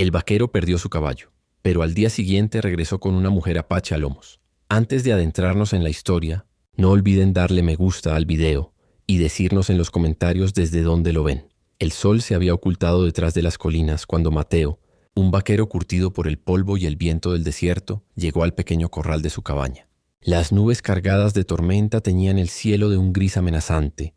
El vaquero perdió su caballo, pero al día siguiente regresó con una mujer apache a lomos. Antes de adentrarnos en la historia, no olviden darle me gusta al video y decirnos en los comentarios desde dónde lo ven. El sol se había ocultado detrás de las colinas cuando Mateo, un vaquero curtido por el polvo y el viento del desierto, llegó al pequeño corral de su cabaña. Las nubes cargadas de tormenta teñían el cielo de un gris amenazante,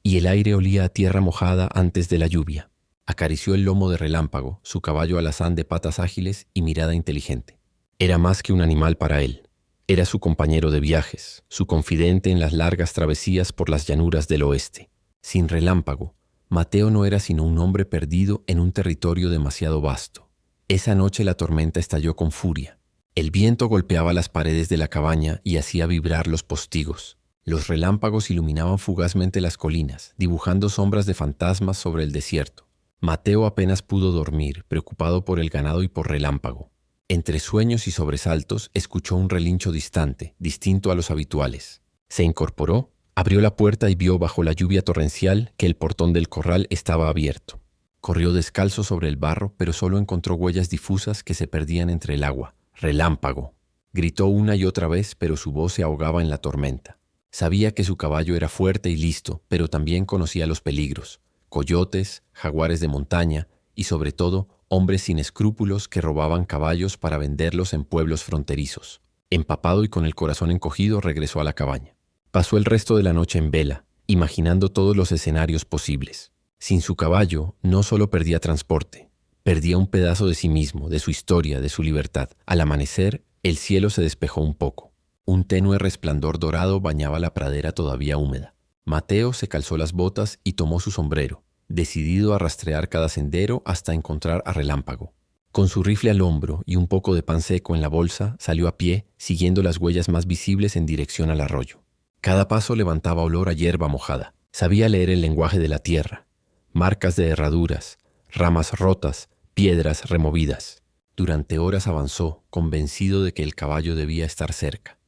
y el aire olía a tierra mojada antes de la lluvia. Acarició el lomo de Relámpago, su caballo alazán de patas ágiles y mirada inteligente. Era más que un animal para él. Era su compañero de viajes, su confidente en las largas travesías por las llanuras del oeste. Sin Relámpago, Mateo no era sino un hombre perdido en un territorio demasiado vasto. Esa noche la tormenta estalló con furia. El viento golpeaba las paredes de la cabaña y hacía vibrar los postigos. Los relámpagos iluminaban fugazmente las colinas, dibujando sombras de fantasmas sobre el desierto. Mateo apenas pudo dormir, preocupado por el ganado y por Relámpago. Entre sueños y sobresaltos, escuchó un relincho distante, distinto a los habituales. Se incorporó, abrió la puerta y vio bajo la lluvia torrencial que el portón del corral estaba abierto. Corrió descalzo sobre el barro, pero solo encontró huellas difusas que se perdían entre el agua. «Relámpago», gritó una y otra vez, pero su voz se ahogaba en la tormenta. Sabía que su caballo era fuerte y listo, pero también conocía los peligros: coyotes, jaguares de montaña y, sobre todo, hombres sin escrúpulos que robaban caballos para venderlos en pueblos fronterizos. Empapado y con el corazón encogido, regresó a la cabaña. Pasó el resto de la noche en vela, imaginando todos los escenarios posibles. Sin su caballo, no solo perdía transporte, perdía un pedazo de sí mismo, de su historia, de su libertad. Al amanecer, el cielo se despejó un poco. Un tenue resplandor dorado bañaba la pradera todavía húmeda. Mateo se calzó las botas y tomó su sombrero, decidido a rastrear cada sendero hasta encontrar a Relámpago. Con su rifle al hombro y un poco de pan seco en la bolsa, salió a pie, siguiendo las huellas más visibles en dirección al arroyo. Cada paso levantaba olor a hierba mojada. Sabía leer el lenguaje de la tierra: marcas de herraduras, ramas rotas, piedras removidas. Durante horas avanzó, convencido de que el caballo debía estar cerca.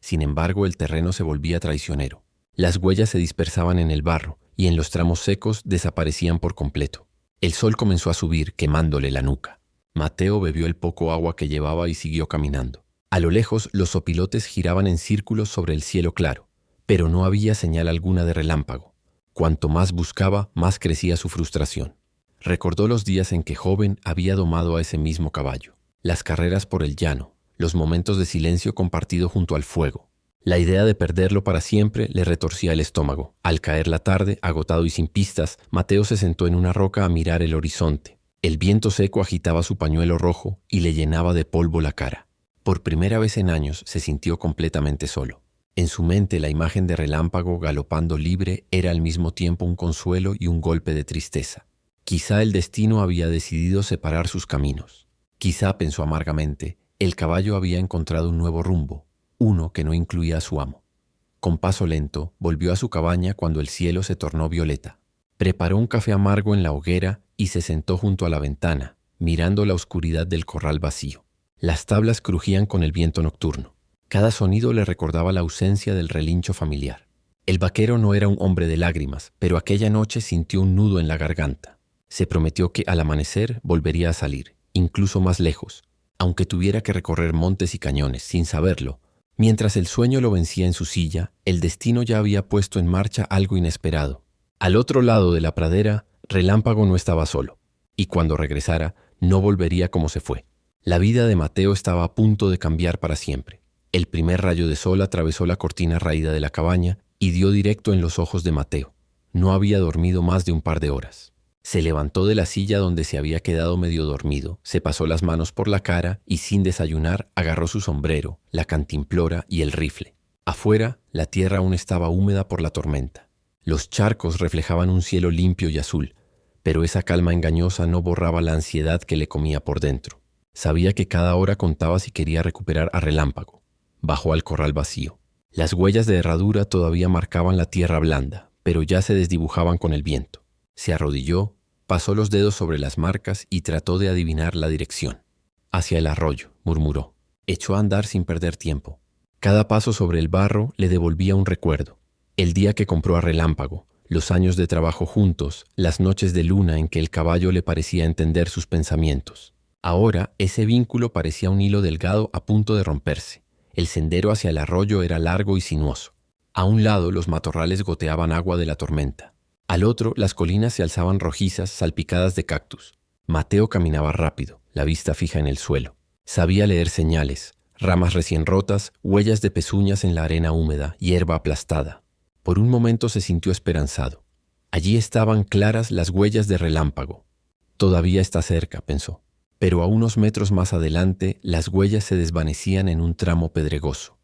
Sin embargo, el terreno se volvía traicionero. Las huellas se dispersaban en el barro y en los tramos secos desaparecían por completo. El sol comenzó a subir, quemándole la nuca. Mateo bebió el poco agua que llevaba y siguió caminando. A lo lejos, los zopilotes giraban en círculos sobre el cielo claro, pero no había señal alguna de Relámpago. Cuanto más buscaba, más crecía su frustración. Recordó los días en que joven había domado a ese mismo caballo, las carreras por el llano, los momentos de silencio compartido junto al fuego. La idea de perderlo para siempre le retorcía el estómago. Al caer la tarde, agotado y sin pistas, Mateo se sentó en una roca a mirar el horizonte. El viento seco agitaba su pañuelo rojo y le llenaba de polvo la cara. Por primera vez en años se sintió completamente solo. En su mente, la imagen de Relámpago galopando libre era al mismo tiempo un consuelo y un golpe de tristeza. Quizá el destino había decidido separar sus caminos. Quizá, pensó amargamente, el caballo había encontrado un nuevo rumbo, uno que no incluía a su amo. Con paso lento, volvió a su cabaña cuando el cielo se tornó violeta. Preparó un café amargo en la hoguera y se sentó junto a la ventana, mirando la oscuridad del corral vacío. Las tablas crujían con el viento nocturno. Cada sonido le recordaba la ausencia del relincho familiar. El vaquero no era un hombre de lágrimas, pero aquella noche sintió un nudo en la garganta. Se prometió que al amanecer volvería a salir, incluso más lejos, aunque tuviera que recorrer montes y cañones, sin saberlo. Mientras el sueño lo vencía en su silla, el destino ya había puesto en marcha algo inesperado. Al otro lado de la pradera, Relámpago no estaba solo, y cuando regresara, no volvería como se fue. La vida de Mateo estaba a punto de cambiar para siempre. El primer rayo de sol atravesó la cortina raída de la cabaña y dio directo en los ojos de Mateo. No había dormido más de un par de horas. Se levantó de la silla donde se había quedado medio dormido, se pasó las manos por la cara y, sin desayunar, agarró su sombrero, la cantimplora y el rifle. Afuera, la tierra aún estaba húmeda por la tormenta. Los charcos reflejaban un cielo limpio y azul, pero esa calma engañosa no borraba la ansiedad que le comía por dentro. Sabía que cada hora contaba si quería recuperar a Relámpago. Bajó al corral vacío. Las huellas de herradura todavía marcaban la tierra blanda, pero ya se desdibujaban con el viento. Se arrodilló, pasó los dedos sobre las marcas y trató de adivinar la dirección. «Hacia el arroyo», murmuró. Echó a andar sin perder tiempo. Cada paso sobre el barro le devolvía un recuerdo. El día que compró a Relámpago, los años de trabajo juntos, las noches de luna en que el caballo le parecía entender sus pensamientos. Ahora ese vínculo parecía un hilo delgado a punto de romperse. El sendero hacia el arroyo era largo y sinuoso. A un lado los matorrales goteaban agua de la tormenta. Al otro las colinas se alzaban rojizas, salpicadas de cactus. Mateo caminaba rápido, la vista fija en el suelo. Sabía leer señales, ramas recién rotas, huellas de pezuñas en la arena húmeda, hierba aplastada. Por un momento se sintió esperanzado. Allí estaban claras las huellas de relámpago. Todavía está cerca, pensó. Pero a unos metros más adelante las huellas se desvanecían en un tramo pedregoso.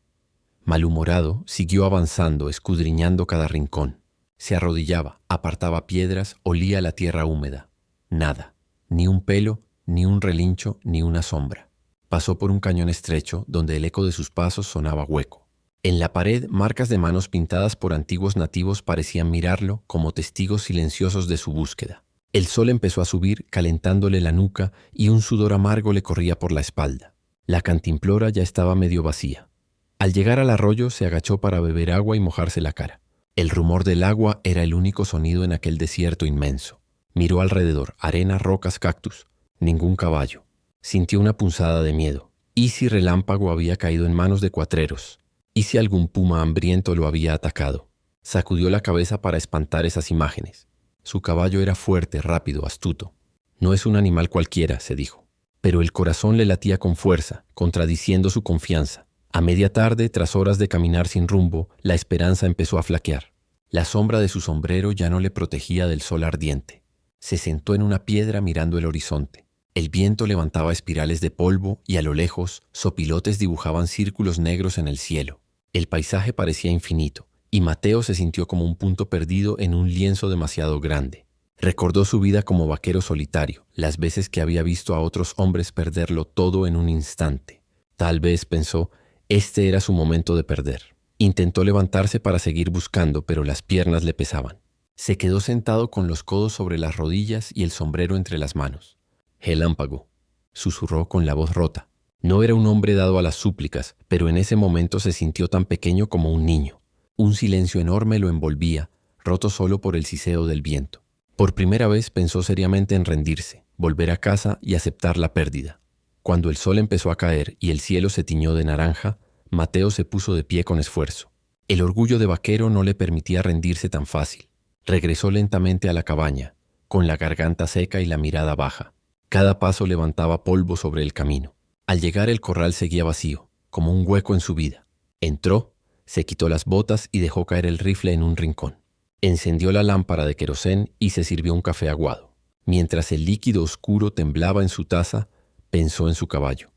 Malhumorado, siguió avanzando, escudriñando cada rincón. Se arrodillaba, apartaba piedras, olía la tierra húmeda. Nada, ni un pelo, ni un relincho, ni una sombra. Pasó por un cañón estrecho donde el eco de sus pasos sonaba hueco. En la pared, marcas de manos pintadas por antiguos nativos parecían mirarlo como testigos silenciosos de su búsqueda. El sol empezó a subir, calentándole la nuca, y un sudor amargo le corría por la espalda. La cantimplora ya estaba medio vacía. Al llegar al arroyo se agachó para beber agua y mojarse la cara. El rumor del agua era el único sonido en aquel desierto inmenso. Miró alrededor, arena, rocas, cactus. Ningún caballo. Sintió una punzada de miedo. ¿Y si Relámpago había caído en manos de cuatreros? ¿Y si algún puma hambriento lo había atacado? Sacudió la cabeza para espantar esas imágenes. Su caballo era fuerte, rápido, astuto. No es un animal cualquiera, se dijo. Pero el corazón le latía con fuerza, contradiciendo su confianza. A media tarde, tras horas de caminar sin rumbo, la esperanza empezó a flaquear. La sombra de su sombrero ya no le protegía del sol ardiente. Se sentó en una piedra mirando el horizonte. El viento levantaba espirales de polvo y a lo lejos, sopilotes dibujaban círculos negros en el cielo. El paisaje parecía infinito, y Mateo se sintió como un punto perdido en un lienzo demasiado grande. Recordó su vida como vaquero solitario, las veces que había visto a otros hombres perderlo todo en un instante. Tal vez, pensó, este era su momento de perder. Intentó levantarse para seguir buscando, pero las piernas le pesaban. Se quedó sentado con los codos sobre las rodillas y el sombrero entre las manos. «Relámpago», susurró con la voz rota. No era un hombre dado a las súplicas, pero en ese momento se sintió tan pequeño como un niño. Un silencio enorme lo envolvía, roto solo por el siseo del viento. Por primera vez pensó seriamente en rendirse, volver a casa y aceptar la pérdida. Cuando el sol empezó a caer y el cielo se tiñó de naranja, Mateo se puso de pie con esfuerzo. El orgullo de vaquero no le permitía rendirse tan fácil. Regresó lentamente a la cabaña, con la garganta seca y la mirada baja. Cada paso levantaba polvo sobre el camino. Al llegar el corral seguía vacío, como un hueco en su vida. Entró, se quitó las botas y dejó caer el rifle en un rincón. Encendió la lámpara de querosén y se sirvió un café aguado. Mientras el líquido oscuro temblaba en su taza, pensó en su caballo.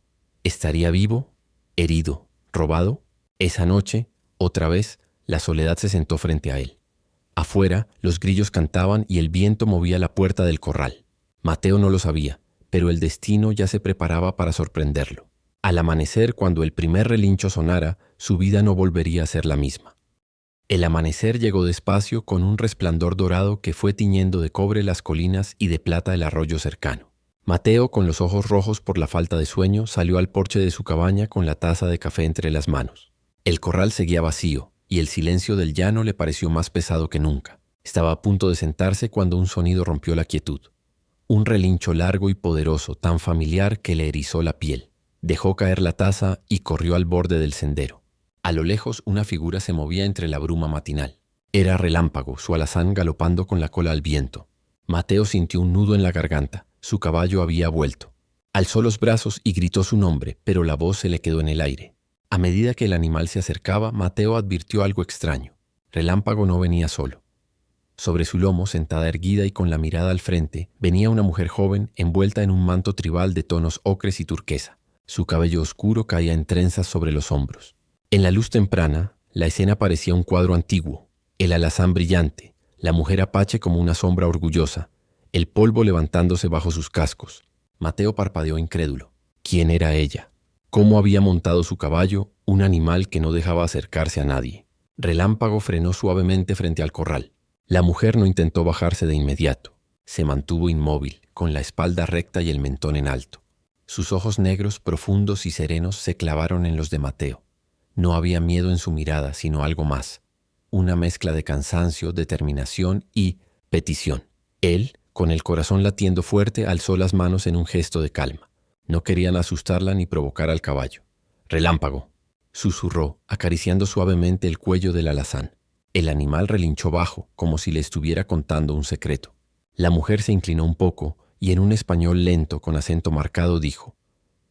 ¿Estaría vivo? ¿Herido? ¿Robado? Esa noche, otra vez, la soledad se sentó frente a él. Afuera, los grillos cantaban y el viento movía la puerta del corral. Mateo no lo sabía, pero el destino ya se preparaba para sorprenderlo. Al amanecer, cuando el primer relincho sonara, su vida no volvería a ser la misma. El amanecer llegó despacio con un resplandor dorado que fue tiñendo de cobre las colinas y de plata el arroyo cercano. Mateo, con los ojos rojos por la falta de sueño, salió al porche de su cabaña con la taza de café entre las manos. El corral seguía vacío y el silencio del llano le pareció más pesado que nunca. Estaba a punto de sentarse cuando un sonido rompió la quietud. Un relincho largo y poderoso, tan familiar que le erizó la piel. Dejó caer la taza y corrió al borde del sendero. A lo lejos una figura se movía entre la bruma matinal. Era Relámpago, su alazán galopando con la cola al viento. Mateo sintió un nudo en la garganta. Su caballo había vuelto. Alzó los brazos y gritó su nombre, pero la voz se le quedó en el aire. A medida que el animal se acercaba, Mateo advirtió algo extraño. Relámpago no venía solo. Sobre su lomo, sentada erguida y con la mirada al frente, venía una mujer joven envuelta en un manto tribal de tonos ocres y turquesa. Su cabello oscuro caía en trenzas sobre los hombros. En la luz temprana, la escena parecía un cuadro antiguo. El alazán brillante, la mujer apache como una sombra orgullosa, el polvo levantándose bajo sus cascos. Mateo parpadeó incrédulo. ¿Quién era ella? ¿Cómo había montado su caballo, un animal que no dejaba acercarse a nadie? Relámpago frenó suavemente frente al corral. La mujer no intentó bajarse de inmediato. Se mantuvo inmóvil, con la espalda recta y el mentón en alto. Sus ojos negros, profundos y serenos se clavaron en los de Mateo. No había miedo en su mirada, sino algo más. Una mezcla de cansancio, determinación y petición. Él, con el corazón latiendo fuerte, alzó las manos en un gesto de calma. No querían asustarla ni provocar al caballo. «Relámpago», susurró, acariciando suavemente el cuello del alazán. El animal relinchó bajo, como si le estuviera contando un secreto. La mujer se inclinó un poco y en un español lento con acento marcado dijo: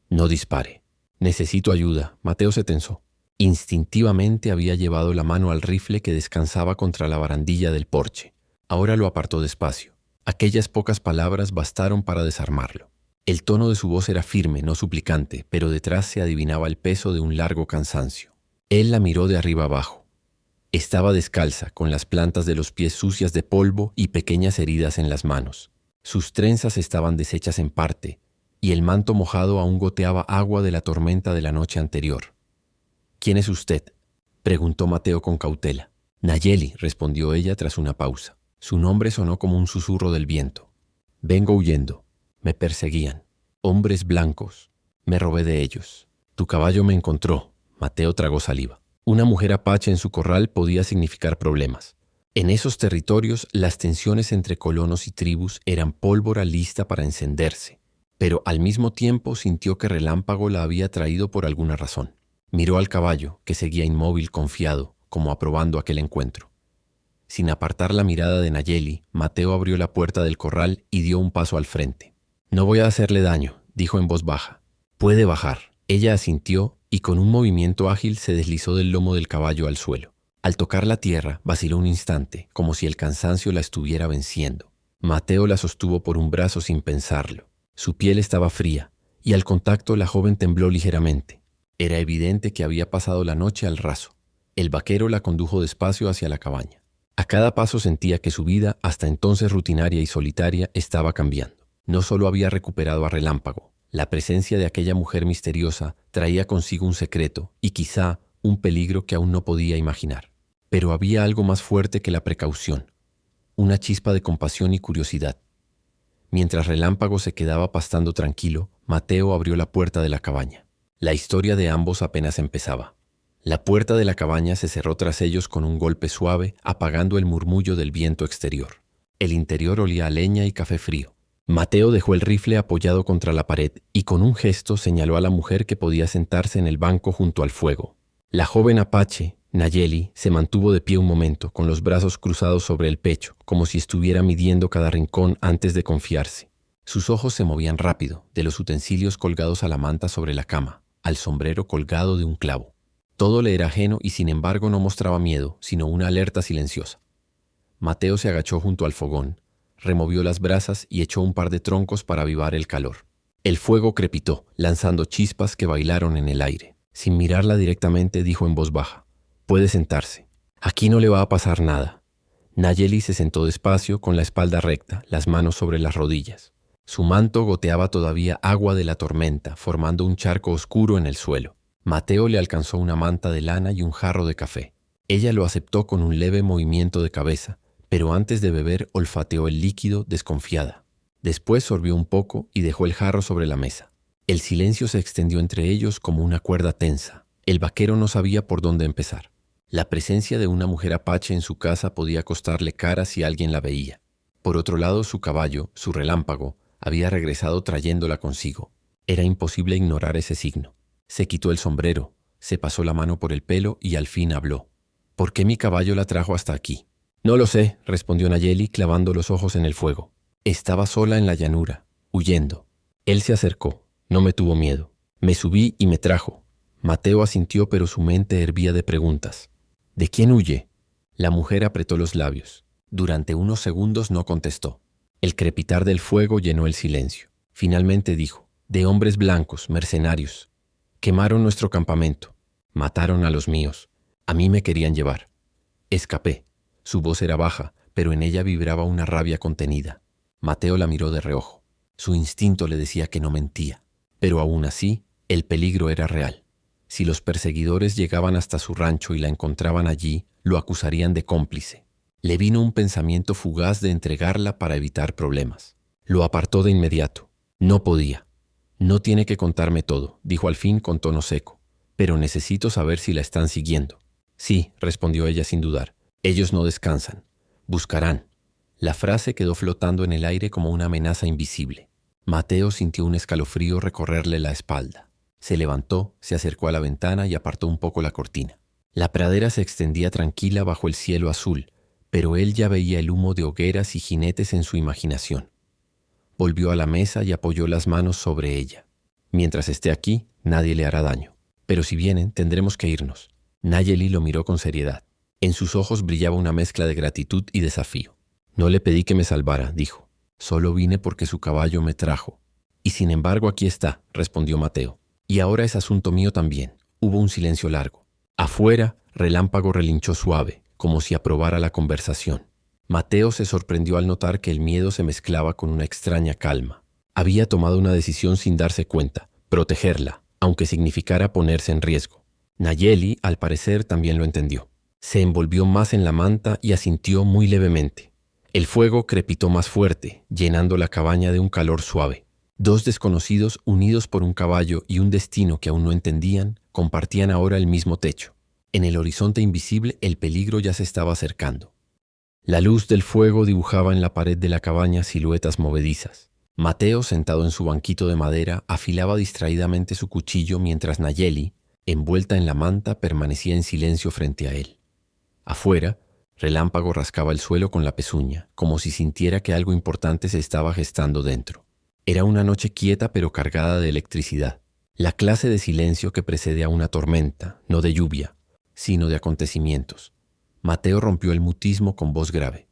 «No dispare. Necesito ayuda». Mateo se tensó. Instintivamente había llevado la mano al rifle que descansaba contra la barandilla del porche. Ahora lo apartó despacio. Aquellas pocas palabras bastaron para desarmarlo. El tono de su voz era firme, no suplicante, pero detrás se adivinaba el peso de un largo cansancio. Él la miró de arriba abajo. Estaba descalza, con las plantas de los pies sucias de polvo y pequeñas heridas en las manos. Sus trenzas estaban deshechas en parte, y el manto mojado aún goteaba agua de la tormenta de la noche anterior. «¿Quién es usted?», preguntó Mateo con cautela. «Nayeli», respondió ella tras una pausa. Su nombre sonó como un susurro del viento. «Vengo huyendo. Me perseguían. Hombres blancos. Me robé de ellos. Tu caballo me encontró». Mateo tragó saliva. Una mujer apache en su corral podía significar problemas. En esos territorios, las tensiones entre colonos y tribus eran pólvora lista para encenderse, pero al mismo tiempo sintió que Relámpago la había traído por alguna razón. Miró al caballo, que seguía inmóvil, confiado, como aprobando aquel encuentro. Sin apartar la mirada de Nayeli, Mateo abrió la puerta del corral y dio un paso al frente. «No voy a hacerle daño», dijo en voz baja. «Puede bajar». Ella asintió y con un movimiento ágil se deslizó del lomo del caballo al suelo. Al tocar la tierra, vaciló un instante, como si el cansancio la estuviera venciendo. Mateo la sostuvo por un brazo sin pensarlo. Su piel estaba fría, y al contacto la joven tembló ligeramente. Era evidente que había pasado la noche al raso. El vaquero la condujo despacio hacia la cabaña. A cada paso sentía que su vida, hasta entonces rutinaria y solitaria, estaba cambiando. No solo había recuperado a Relámpago. La presencia de aquella mujer misteriosa traía consigo un secreto y quizá un peligro que aún no podía imaginar. Pero había algo más fuerte que la precaución, una chispa de compasión y curiosidad. Mientras Relámpago se quedaba pastando tranquilo, Mateo abrió la puerta de la cabaña. La historia de ambos apenas empezaba. La puerta de la cabaña se cerró tras ellos con un golpe suave, apagando el murmullo del viento exterior. El interior olía a leña y café frío. Mateo dejó el rifle apoyado contra la pared y con un gesto señaló a la mujer que podía sentarse en el banco junto al fuego. La joven apache, Nayeli, se mantuvo de pie un momento, con los brazos cruzados sobre el pecho, como si estuviera midiendo cada rincón antes de confiarse. Sus ojos se movían rápido, de los utensilios colgados a la manta sobre la cama, al sombrero colgado de un clavo. Todo le era ajeno y sin embargo no mostraba miedo, sino una alerta silenciosa. Mateo se agachó junto al fogón, removió las brasas y echó un par de troncos para avivar el calor. El fuego crepitó, lanzando chispas que bailaron en el aire. Sin mirarla directamente, dijo en voz baja: «Puede sentarse. Aquí no le va a pasar nada». Nayeli se sentó despacio, con la espalda recta, las manos sobre las rodillas. Su manto goteaba todavía agua de la tormenta, formando un charco oscuro en el suelo. Mateo le alcanzó una manta de lana y un jarro de café. Ella lo aceptó con un leve movimiento de cabeza, pero antes de beber olfateó el líquido desconfiada. Después sorbió un poco y dejó el jarro sobre la mesa. El silencio se extendió entre ellos como una cuerda tensa. El vaquero no sabía por dónde empezar. La presencia de una mujer apache en su casa podía costarle cara si alguien la veía. Por otro lado, su caballo, su Relámpago, había regresado trayéndola consigo. Era imposible ignorar ese signo. Se quitó el sombrero, se pasó la mano por el pelo y al fin habló. «¿Por qué mi caballo la trajo hasta aquí?» «No lo sé», respondió Nayeli, clavando los ojos en el fuego. «Estaba sola en la llanura, huyendo. Él se acercó, no me tuvo miedo. Me subí y me trajo». Mateo asintió, pero su mente hervía de preguntas. «¿De quién huye?» La mujer apretó los labios. Durante unos segundos no contestó. El crepitar del fuego llenó el silencio. Finalmente dijo: «De hombres blancos, mercenarios. Quemaron nuestro campamento. Mataron a los míos. A mí me querían llevar. Escapé». Su voz era baja, pero en ella vibraba una rabia contenida. Mateo la miró de reojo. Su instinto le decía que no mentía, pero aún así, el peligro era real. Si los perseguidores llegaban hasta su rancho y la encontraban allí, lo acusarían de cómplice. Le vino un pensamiento fugaz de entregarla para evitar problemas. Lo apartó de inmediato. No podía. «No tiene que contarme todo», dijo al fin con tono seco. «Pero necesito saber si la están siguiendo». «Sí», respondió ella sin dudar. «Ellos no descansan. Buscarán». La frase quedó flotando en el aire como una amenaza invisible. Mateo sintió un escalofrío recorrerle la espalda. Se levantó, se acercó a la ventana y apartó un poco la cortina. La pradera se extendía tranquila bajo el cielo azul, pero él ya veía el humo de hogueras y jinetes en su imaginación. Volvió a la mesa y apoyó las manos sobre ella. Mientras esté aquí, nadie le hará daño. Pero si vienen, tendremos que irnos. Nayeli lo miró con seriedad. En sus ojos brillaba una mezcla de gratitud y desafío. No le pedí que me salvara, dijo. Solo vine porque su caballo me trajo. Y sin embargo aquí está, respondió Mateo. Y ahora es asunto mío también. Hubo un silencio largo. Afuera, Relámpago relinchó suave, como si aprobara la conversación. Mateo se sorprendió al notar que el miedo se mezclaba con una extraña calma. Había tomado una decisión sin darse cuenta, protegerla, aunque significara ponerse en riesgo. Nayeli, al parecer, también lo entendió. Se envolvió más en la manta y asintió muy levemente. El fuego crepitó más fuerte, llenando la cabaña de un calor suave. Dos desconocidos, unidos por un caballo y un destino que aún no entendían, compartían ahora el mismo techo. En el horizonte invisible, el peligro ya se estaba acercando. La luz del fuego dibujaba en la pared de la cabaña siluetas movedizas. Mateo, sentado en su banquito de madera, afilaba distraídamente su cuchillo mientras Nayeli, envuelta en la manta, permanecía en silencio frente a él. Afuera, Relámpago rascaba el suelo con la pezuña, como si sintiera que algo importante se estaba gestando dentro. Era una noche quieta pero cargada de electricidad, la clase de silencio que precede a una tormenta, no de lluvia, sino de acontecimientos. Mateo rompió el mutismo con voz grave.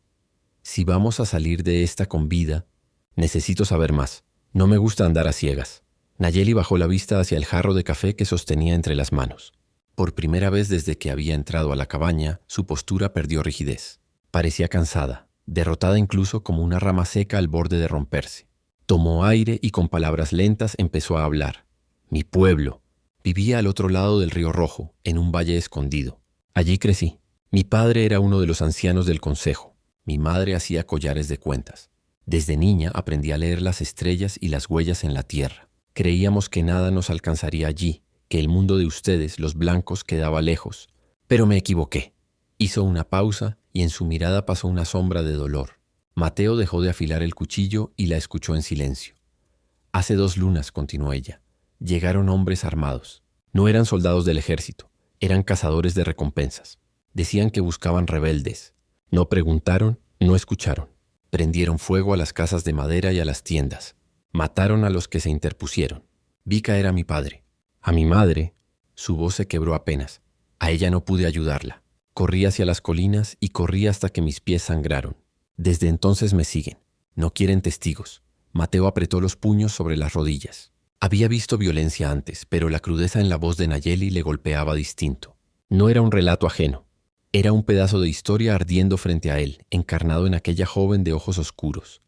Si vamos a salir de esta con vida, necesito saber más. No me gusta andar a ciegas. Nayeli bajó la vista hacia el jarro de café que sostenía entre las manos. Por primera vez desde que había entrado a la cabaña, su postura perdió rigidez. Parecía cansada, derrotada incluso como una rama seca al borde de romperse. Tomó aire y con palabras lentas empezó a hablar. Mi pueblo. Vivía al otro lado del río Rojo, en un valle escondido. Allí crecí. Mi padre era uno de los ancianos del consejo. Mi madre hacía collares de cuentas. Desde niña aprendí a leer las estrellas y las huellas en la tierra. Creíamos que nada nos alcanzaría allí, que el mundo de ustedes, los blancos, quedaba lejos. Pero me equivoqué. Hizo una pausa y en su mirada pasó una sombra de dolor. Mateo dejó de afilar el cuchillo y la escuchó en silencio. Hace 2 lunas, continuó ella, llegaron hombres armados. No eran soldados del ejército, eran cazadores de recompensas. Decían que buscaban rebeldes. No preguntaron, no escucharon. Prendieron fuego a las casas de madera y a las tiendas. Mataron a los que se interpusieron. Vi caer a mi padre. A mi madre, su voz se quebró apenas. A ella no pude ayudarla. Corrí hacia las colinas y corrí hasta que mis pies sangraron. Desde entonces me siguen. No quieren testigos. Mateo apretó los puños sobre las rodillas. Había visto violencia antes, pero la crudeza en la voz de Nayeli le golpeaba distinto. No era un relato ajeno. Era un pedazo de historia ardiendo frente a él, encarnado en aquella joven de ojos oscuros.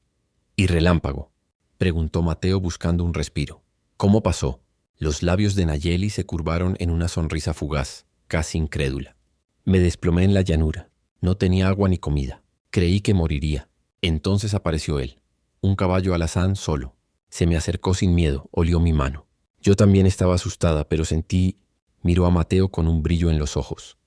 ¿Y Relámpago?, preguntó Mateo buscando un respiro. ¿Cómo pasó? Los labios de Nayeli se curvaron en una sonrisa fugaz, casi incrédula. Me desplomé en la llanura. No tenía agua ni comida. Creí que moriría. Entonces apareció él, un caballo alazán solo. Se me acercó sin miedo, olió mi mano. Yo también estaba asustada, pero sentí... Miró a Mateo con un brillo en los ojos.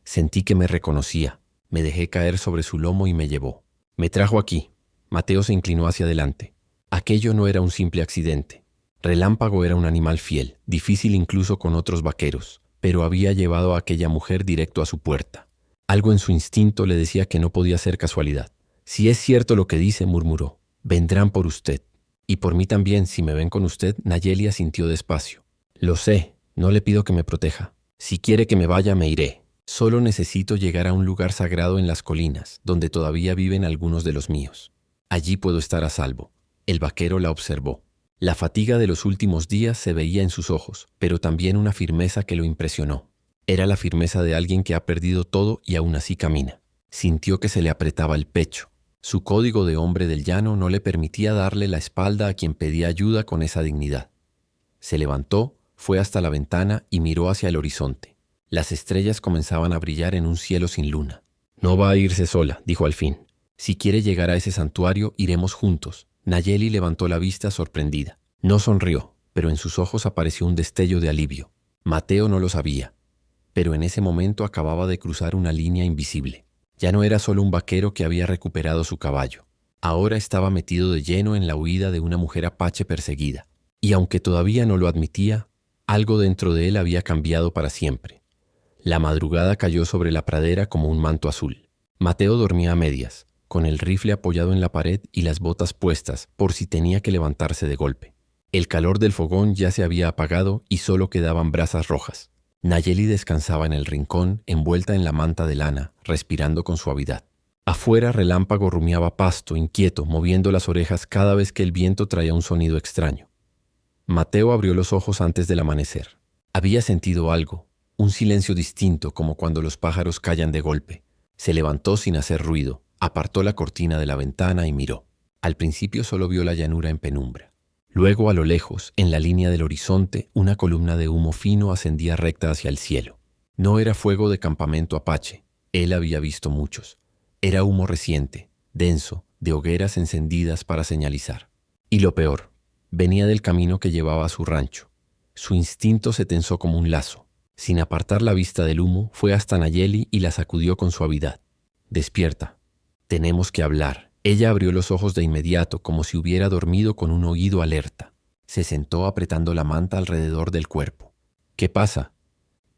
Sentí que me reconocía. Me dejé caer sobre su lomo y me llevó. Me trajo aquí. Mateo se inclinó hacia adelante. Aquello no era un simple accidente. Relámpago era un animal fiel, difícil incluso con otros vaqueros, pero había llevado a aquella mujer directo a su puerta. Algo en su instinto le decía que no podía ser casualidad. Si es cierto lo que dice, murmuró, vendrán por usted. Y por mí también, si me ven con usted. Nayeli asintió despacio. Lo sé, no le pido que me proteja. Si quiere que me vaya, me iré. Solo necesito llegar a un lugar sagrado en las colinas, donde todavía viven algunos de los míos. Allí puedo estar a salvo. El vaquero la observó. La fatiga de los últimos días se veía en sus ojos, pero también una firmeza que lo impresionó. Era la firmeza de alguien que ha perdido todo y aún así camina. Sintió que se le apretaba el pecho. Su código de hombre del llano no le permitía darle la espalda a quien pedía ayuda con esa dignidad. Se levantó, fue hasta la ventana y miró hacia el horizonte. Las estrellas comenzaban a brillar en un cielo sin luna. No va a irse sola, dijo al fin. Si quiere llegar a ese santuario, iremos juntos. Nayeli levantó la vista sorprendida. No sonrió, pero en sus ojos apareció un destello de alivio. Mateo no lo sabía, pero en ese momento acababa de cruzar una línea invisible. Ya no era solo un vaquero que había recuperado su caballo. Ahora estaba metido de lleno en la huida de una mujer apache perseguida, y aunque todavía no lo admitía, algo dentro de él había cambiado para siempre. La madrugada cayó sobre la pradera como un manto azul. Mateo dormía a medias, con el rifle apoyado en la pared y las botas puestas por si tenía que levantarse de golpe. El calor del fogón ya se había apagado y solo quedaban brasas rojas. Nayeli descansaba en el rincón, envuelta en la manta de lana, respirando con suavidad. Afuera, Relámpago rumiaba pasto, inquieto, moviendo las orejas cada vez que el viento traía un sonido extraño. Mateo abrió los ojos antes del amanecer. Había sentido algo, un silencio distinto como cuando los pájaros callan de golpe. Se levantó sin hacer ruido, apartó la cortina de la ventana y miró. Al principio solo vio la llanura en penumbra. Luego, a lo lejos, en la línea del horizonte, una columna de humo fino ascendía recta hacia el cielo. No era fuego de campamento apache. Él había visto muchos. Era humo reciente, denso, de hogueras encendidas para señalizar. Y lo peor, venía del camino que llevaba a su rancho. Su instinto se tensó como un lazo. Sin apartar la vista del humo, fue hasta Nayeli y la sacudió con suavidad. «Despierta. Tenemos que hablar». Ella abrió los ojos de inmediato, como si hubiera dormido con un oído alerta. Se sentó apretando la manta alrededor del cuerpo. «¿Qué pasa?»,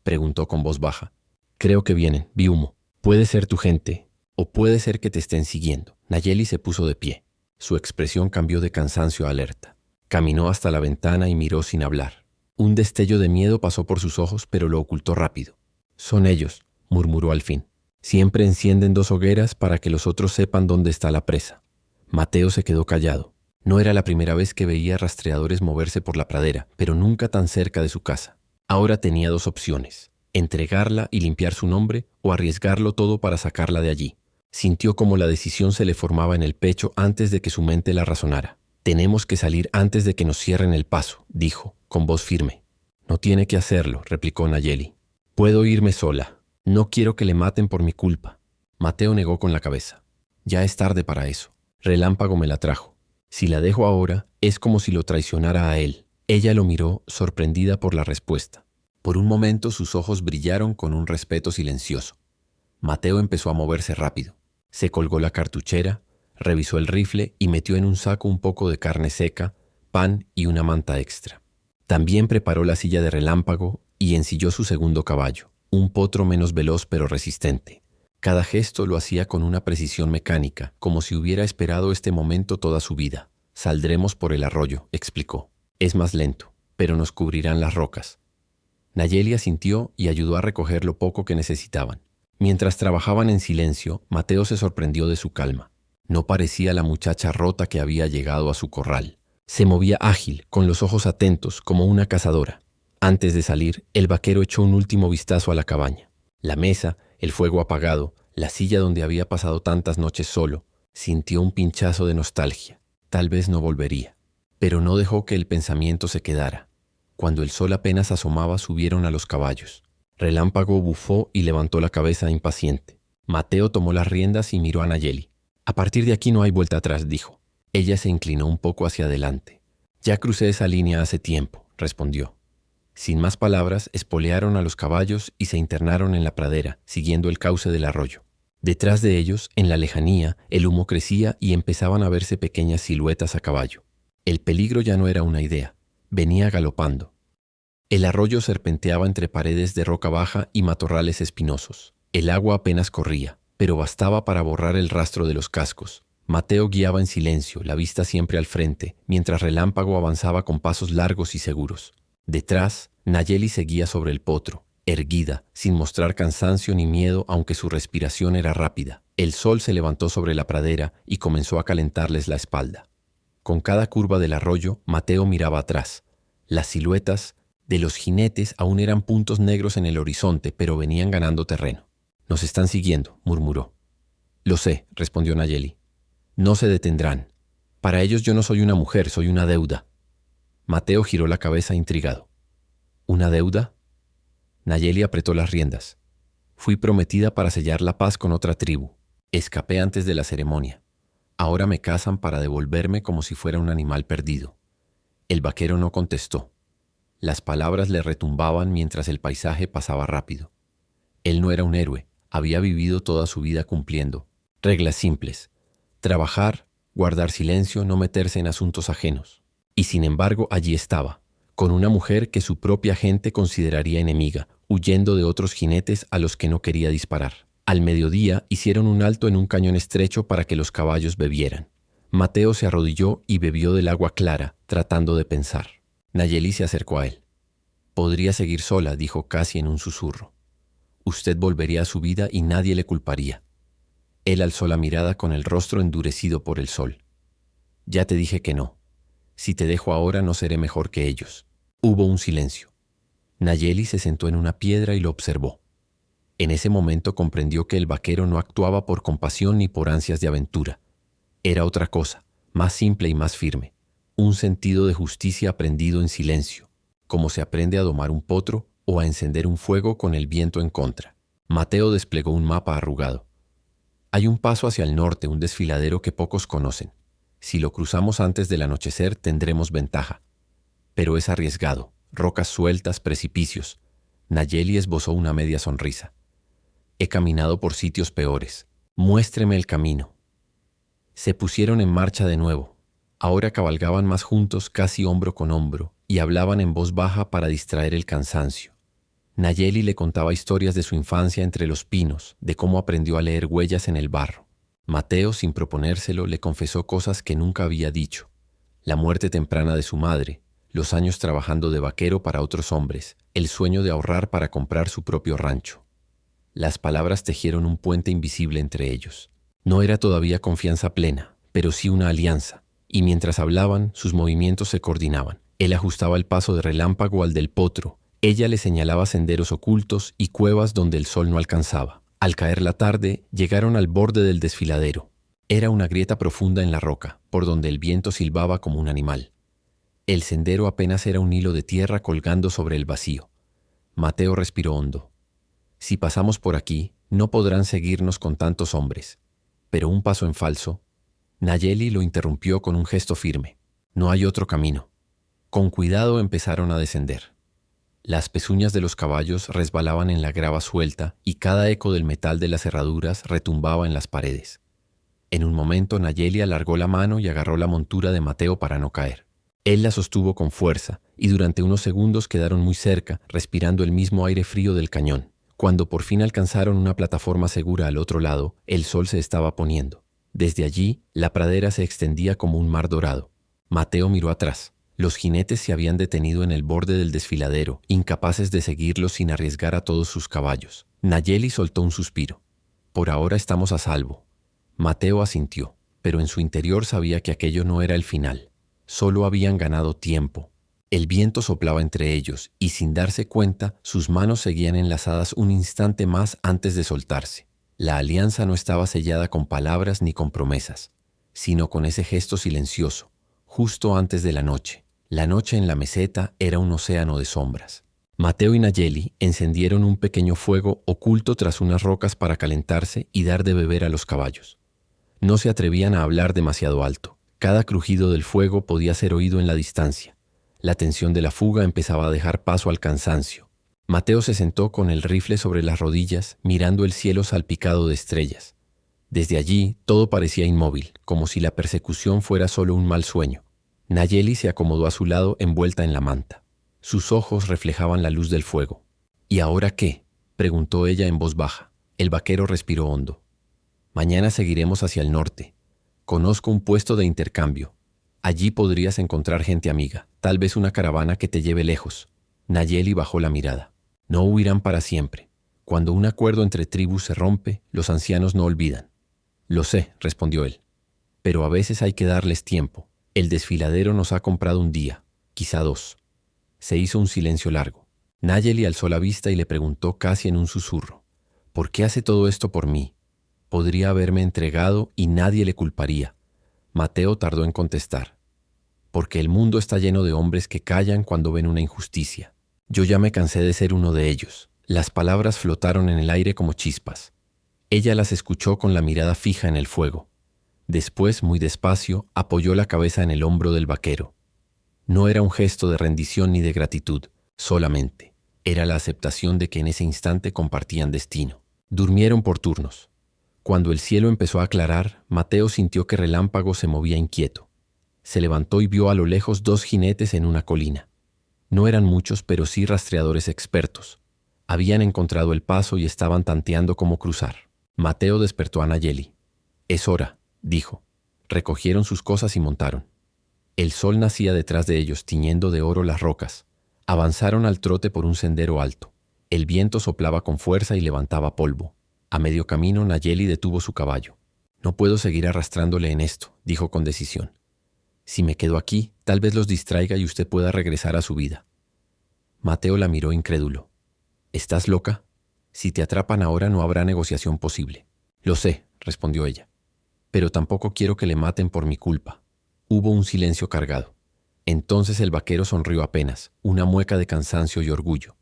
preguntó con voz baja. «Creo que vienen. Vi humo. Puede ser tu gente, o puede ser que te estén siguiendo». Nayeli se puso de pie. Su expresión cambió de cansancio a alerta. Caminó hasta la ventana y miró sin hablar. Un destello de miedo pasó por sus ojos, pero lo ocultó rápido. «Son ellos», murmuró al fin. «Siempre encienden 2 hogueras para que los otros sepan dónde está la presa». Mateo se quedó callado. No era la primera vez que veía rastreadores moverse por la pradera, pero nunca tan cerca de su casa. Ahora tenía 2 opciones: entregarla y limpiar su nombre, o arriesgarlo todo para sacarla de allí. Sintió como la decisión se le formaba en el pecho antes de que su mente la razonara. «Tenemos que salir antes de que nos cierren el paso», dijo, con voz firme. «No tiene que hacerlo», replicó Nayeli. «Puedo irme sola. No quiero que le maten por mi culpa». Mateo negó con la cabeza. «Ya es tarde para eso. Relámpago me la trajo. Si la dejo ahora, es como si lo traicionara a él». Ella lo miró, sorprendida por la respuesta. Por un momento sus ojos brillaron con un respeto silencioso. Mateo empezó a moverse rápido. Se colgó la cartuchera, revisó el rifle y metió en un saco un poco de carne seca, pan y una manta extra. También preparó la silla de Relámpago y ensilló su segundo caballo, un potro menos veloz pero resistente. Cada gesto lo hacía con una precisión mecánica, como si hubiera esperado este momento toda su vida. «Saldremos por el arroyo», explicó. «Es más lento, pero nos cubrirán las rocas». Nayeli asintió y ayudó a recoger lo poco que necesitaban. Mientras trabajaban en silencio, Mateo se sorprendió de su calma. No parecía la muchacha rota que había llegado a su corral. Se movía ágil, con los ojos atentos, como una cazadora. Antes de salir, el vaquero echó un último vistazo a la cabaña. La mesa, el fuego apagado, la silla donde había pasado tantas noches solo. Sintió un pinchazo de nostalgia. Tal vez no volvería. Pero no dejó que el pensamiento se quedara. Cuando el sol apenas asomaba, subieron a los caballos. Relámpago bufó y levantó la cabeza impaciente. Mateo tomó las riendas y miró a Nayeli. «A partir de aquí no hay vuelta atrás», dijo. Ella se inclinó un poco hacia adelante. «Ya crucé esa línea hace tiempo», respondió. Sin más palabras, espolearon a los caballos y se internaron en la pradera, siguiendo el cauce del arroyo. Detrás de ellos, en la lejanía, el humo crecía y empezaban a verse pequeñas siluetas a caballo. El peligro ya no era una idea. Venía galopando. El arroyo serpenteaba entre paredes de roca baja y matorrales espinosos. El agua apenas corría, pero bastaba para borrar el rastro de los cascos. Mateo guiaba en silencio, la vista siempre al frente, mientras Relámpago avanzaba con pasos largos y seguros. Detrás, Nayeli seguía sobre el potro, erguida, sin mostrar cansancio ni miedo, aunque su respiración era rápida. El sol se levantó sobre la pradera y comenzó a calentarles la espalda. Con cada curva del arroyo, Mateo miraba atrás. Las siluetas de los jinetes aún eran puntos negros en el horizonte, pero venían ganando terreno. «Nos están siguiendo», murmuró. «Lo sé», respondió Nayeli. «No se detendrán. Para ellos yo no soy una mujer, soy una deuda». Mateo giró la cabeza intrigado. «¿Una deuda?». Nayeli apretó las riendas. «Fui prometida para sellar la paz con otra tribu. Escapé antes de la ceremonia. Ahora me cazan para devolverme como si fuera un animal perdido». El vaquero no contestó. Las palabras le retumbaban mientras el paisaje pasaba rápido. Él no era un héroe, había vivido toda su vida cumpliendo reglas simples: trabajar, guardar silencio, no meterse en asuntos ajenos. Y sin embargo, allí estaba, con una mujer que su propia gente consideraría enemiga, huyendo de otros jinetes a los que no quería disparar. Al mediodía hicieron un alto en un cañón estrecho para que los caballos bebieran. Mateo se arrodilló y bebió del agua clara, tratando de pensar. Nayeli se acercó a él. «Podría seguir sola», dijo casi en un susurro. «Usted volvería a su vida y nadie le culparía». Él alzó la mirada con el rostro endurecido por el sol. «Ya te dije que no. Si te dejo ahora no seré mejor que ellos». Hubo un silencio. Nayeli se sentó en una piedra y lo observó. En ese momento comprendió que el vaquero no actuaba por compasión ni por ansias de aventura. Era otra cosa, más simple y más firme. Un sentido de justicia aprendido en silencio, como se aprende a domar un potro o a encender un fuego con el viento en contra. Mateo desplegó un mapa arrugado. «Hay un paso hacia el norte, un desfiladero que pocos conocen. Si lo cruzamos antes del anochecer tendremos ventaja. Pero es arriesgado, rocas sueltas, precipicios». Nayeli esbozó una media sonrisa. «He caminado por sitios peores. Muéstreme el camino». Se pusieron en marcha de nuevo. Ahora cabalgaban más juntos, casi hombro con hombro, y hablaban en voz baja para distraer el cansancio. Nayeli le contaba historias de su infancia entre los pinos, de cómo aprendió a leer huellas en el barro. Mateo, sin proponérselo, le confesó cosas que nunca había dicho. La muerte temprana de su madre, los años trabajando de vaquero para otros hombres, el sueño de ahorrar para comprar su propio rancho. Las palabras tejieron un puente invisible entre ellos. No era todavía confianza plena, pero sí una alianza, y mientras hablaban, sus movimientos se coordinaban. Él ajustaba el paso de relámpago al del potro, ella le señalaba senderos ocultos y cuevas donde el sol no alcanzaba. Al caer la tarde, llegaron al borde del desfiladero. Era una grieta profunda en la roca, por donde el viento silbaba como un animal. El sendero apenas era un hilo de tierra colgando sobre el vacío. Mateo respiró hondo. «Si pasamos por aquí, no podrán seguirnos con tantos hombres». Pero un paso en falso. Nayeli lo interrumpió con un gesto firme. «No hay otro camino». Con cuidado empezaron a descender. Las pezuñas de los caballos resbalaban en la grava suelta y cada eco del metal de las herraduras retumbaba en las paredes. En un momento Nayeli alargó la mano y agarró la montura de Mateo para no caer. Él la sostuvo con fuerza y durante unos segundos quedaron muy cerca, respirando el mismo aire frío del cañón. Cuando por fin alcanzaron una plataforma segura al otro lado, el sol se estaba poniendo. Desde allí, la pradera se extendía como un mar dorado. Mateo miró atrás. Los jinetes se habían detenido en el borde del desfiladero, incapaces de seguirlos sin arriesgar a todos sus caballos. Nayeli soltó un suspiro. «Por ahora estamos a salvo». Mateo asintió, pero en su interior sabía que aquello no era el final. Solo habían ganado tiempo. El viento soplaba entre ellos y sin darse cuenta, sus manos seguían enlazadas un instante más antes de soltarse. La alianza no estaba sellada con palabras ni con promesas, sino con ese gesto silencioso, justo antes de la noche. La noche en la meseta era un océano de sombras. Mateo y Nayeli encendieron un pequeño fuego oculto tras unas rocas para calentarse y dar de beber a los caballos. No se atrevían a hablar demasiado alto. Cada crujido del fuego podía ser oído en la distancia. La tensión de la fuga empezaba a dejar paso al cansancio. Mateo se sentó con el rifle sobre las rodillas, mirando el cielo salpicado de estrellas. Desde allí, todo parecía inmóvil, como si la persecución fuera solo un mal sueño. Nayeli se acomodó a su lado, envuelta en la manta. Sus ojos reflejaban la luz del fuego. «¿Y ahora qué?», preguntó ella en voz baja. El vaquero respiró hondo. «Mañana seguiremos hacia el norte. Conozco un puesto de intercambio. Allí podrías encontrar gente amiga, tal vez una caravana que te lleve lejos». Nayeli bajó la mirada. «No huirán para siempre. Cuando un acuerdo entre tribus se rompe, los ancianos no olvidan». «Lo sé», respondió él. «Pero a veces hay que darles tiempo. El desfiladero nos ha comprado un día, quizá 2». Se hizo un silencio largo. Nayeli alzó la vista y le preguntó casi en un susurro. «¿Por qué hace todo esto por mí? Podría haberme entregado y nadie le culparía». Mateo tardó en contestar. «Porque el mundo está lleno de hombres que callan cuando ven una injusticia. Yo ya me cansé de ser uno de ellos». Las palabras flotaron en el aire como chispas. Ella las escuchó con la mirada fija en el fuego. Después, muy despacio, apoyó la cabeza en el hombro del vaquero. No era un gesto de rendición ni de gratitud, solamente. Era la aceptación de que en ese instante compartían destino. Durmieron por turnos. Cuando el cielo empezó a aclarar, Mateo sintió que Relámpago se movía inquieto. Se levantó y vio a lo lejos 2 jinetes en una colina. No eran muchos, pero sí rastreadores expertos. Habían encontrado el paso y estaban tanteando cómo cruzar. Mateo despertó a Nayeli. «Es hora», dijo. Recogieron sus cosas y montaron. El sol nacía detrás de ellos, tiñendo de oro las rocas. Avanzaron al trote por un sendero alto. El viento soplaba con fuerza y levantaba polvo. A medio camino, Nayeli detuvo su caballo. «No puedo seguir arrastrándole en esto», dijo con decisión. «Si me quedo aquí, tal vez los distraiga y usted pueda regresar a su vida». Mateo la miró incrédulo. «¿Estás loca? Si te atrapan ahora no habrá negociación posible». «Lo sé», respondió ella. «Pero tampoco quiero que le maten por mi culpa». Hubo un silencio cargado. Entonces el vaquero sonrió apenas, una mueca de cansancio y orgullo.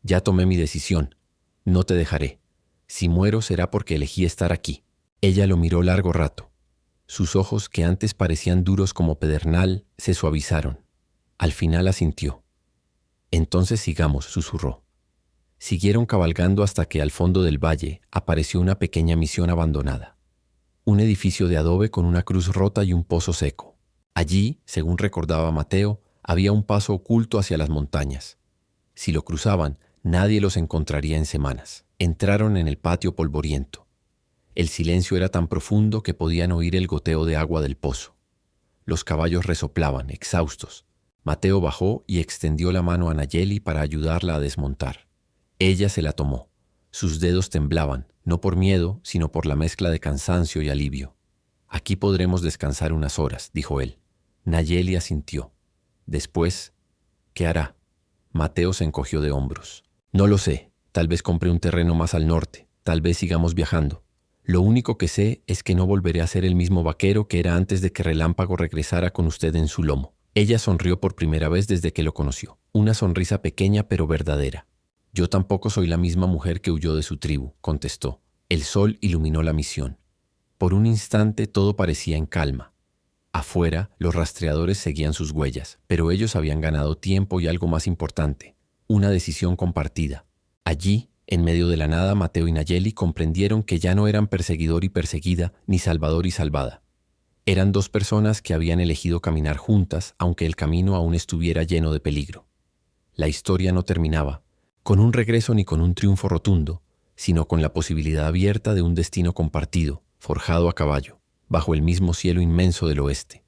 «Ya tomé mi decisión. No te dejaré. Si muero será porque elegí estar aquí». Ella lo miró largo rato. Sus ojos, que antes parecían duros como pedernal, se suavizaron. Al final asintió. «Entonces sigamos», susurró. Siguieron cabalgando hasta que al fondo del valle apareció una pequeña misión abandonada. Un edificio de adobe con una cruz rota y un pozo seco. Allí, según recordaba Mateo, había un paso oculto hacia las montañas. Si lo cruzaban, nadie los encontraría en semanas. Entraron en el patio polvoriento. El silencio era tan profundo que podían oír el goteo de agua del pozo. Los caballos resoplaban, exhaustos. Mateo bajó y extendió la mano a Nayeli para ayudarla a desmontar. Ella se la tomó. Sus dedos temblaban, no por miedo, sino por la mezcla de cansancio y alivio. «Aquí podremos descansar unas horas», dijo él. Nayeli asintió. Después, ¿qué hará? Mateo se encogió de hombros. «No lo sé. Tal vez compre un terreno más al norte. Tal vez sigamos viajando. Lo único que sé es que no volveré a ser el mismo vaquero que era antes de que Relámpago regresara con usted en su lomo». Ella sonrió por primera vez desde que lo conoció. Una sonrisa pequeña pero verdadera. «Yo tampoco soy la misma mujer que huyó de su tribu», contestó. El sol iluminó la misión. Por un instante todo parecía en calma. Afuera, los rastreadores seguían sus huellas, pero ellos habían ganado tiempo y algo más importante, una decisión compartida. Allí, en medio de la nada, Mateo y Nayeli comprendieron que ya no eran perseguidor y perseguida, ni salvador y salvada. Eran 2 personas que habían elegido caminar juntas, aunque el camino aún estuviera lleno de peligro. La historia no terminaba, con un regreso ni con un triunfo rotundo, sino con la posibilidad abierta de un destino compartido, forjado a caballo, bajo el mismo cielo inmenso del oeste.